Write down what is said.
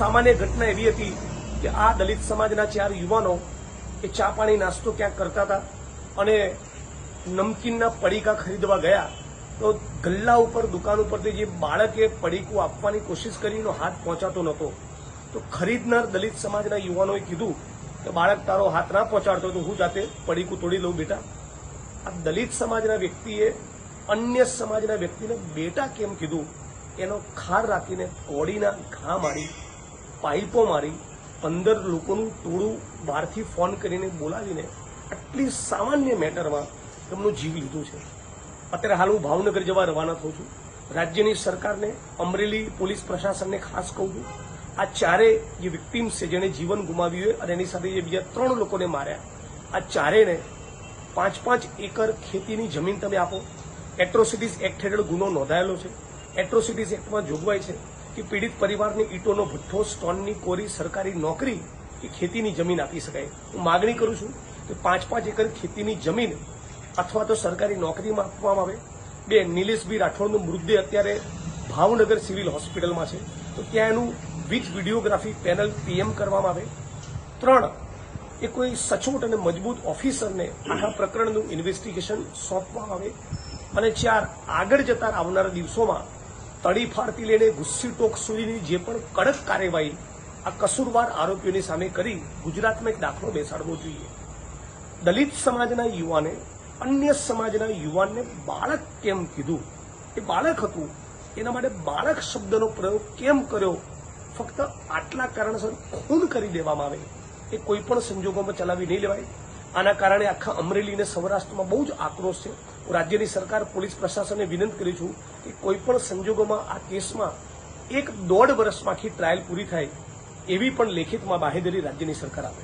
सामान्य घटना एवी हती कि आ दलित समाजना 4 युवानो ए चा पाणी नास्तो क्यांक करता था अने नमकीनना पડીકા खरीदवा गया तो गल्ला पर दुकान पर जे बाळके पડીકું આપવાની कोशिश करी एनो हाथ पहोंचातो नहोतो तो खरीदनार दलित समाजना युवानोए कीधुं કે બાળક તારો હાથ ના પહોંચાડતો તો હું જાતે પડીકું તોડી લઉં બેટા। આ દલિત સમાજના વ્યક્તિએ અન્ય સમાજના વ્યક્તિને બેટા કેમ કીધું એનો ખાર રાખીને કોડીના ઘા મારી, પાઇપો મારી, 15 લોકોનું ટોળું બહારથી ફોન કરીને બોલાવીને આટલી સામાન્ય મેટરમાં તેમનું જીવ લીધું છે। અત્યારે હાલ હું ભાવનગર જવા રવાના થઉં છું। રાજ્યની સરકારને, અમરેલી પોલીસ પ્રશાસનને ખાસ કહું છું, આ ચારે જે વિક્ટીમ્સ છે જેને જીવન ગુમાવ્યું અને એની સાથે જે બીજા 3 લોકોને માર્યા, આ ચારેને 5-5 એકર ખેતીની જમીન તમે આપો। એટ્રોસિટીઝ એક્ટ હેઠળ ગુનો નોંધાયેલો છે। એટ્રોસિટીઝ એક્ટમાં જોગવાઈ છે કે પીડિત પરિવારને ઈંટોનો ભઠ્ઠો, સ્ટોનની કોરી, સરકારી નોકરી કે ખેતીની જમીન આપી શકાય। હું માગણી કરું છું કે 5-5 એકર ખેતીની જમીન અથવા તો સરકારી નોકરીમાં આપવામાં આવે। 2 નિલેશભાઈ રાઠોડનું મૃતદેહ અત્યારે ભાવનગર સિવિલ હોસ્પિટલમાં છે તો ત્યાં એનું વિથ વિડીયોગ્રાફી પેનલ પીએમ કરવામાં આવે। 3 એ કોઈ સચોટ અને મજબૂત ઓફિસરને આ પ્રકરણનું ઇન્વેસ્ટિગેશન સોંપવામાં આવે। અને 4 આગળ જતા આવનારા દિવસોમાં તડીફાડથી લઈને ગુસ્સી ટોક સુધીની જે પણ કડક કાર્યવાહી આ કસૂરવાર આરોપીઓની સામે કરી ગુજરાતમાં એક દાખલો બેસાડવો જોઈએ। દલિત સમાજના યુવાને અન્ય સમાજના યુવાનને બાળક કેમ કીધું, એ બાળક હતું એના માટે બાળક શબ્દનો પ્રયોગ કેમ કર્યો, ફક્ત આટલા કારણસર ખૂન કરી દેવામાં આવે એ કોઈ પણ સંજોગોમાં ચલાવી નહીં લેવાય। આના કારણે આખા અમરેલી અને સૌરાષ્ટ્રમાં બહુ જ આક્રોશ છે। હું રાજ્યની સરકાર, પોલીસ પ્રશાસનને વિનંતી કરું છું કે કોઈ પણ સંજોગોમાં આ કેસમાં 1-1.5 વર્ષમાં આખી ટ્રાયલ પૂરી થાય એવી પણ લેખિતમાં બાહેધરી રાજ્યની સરકાર આપે।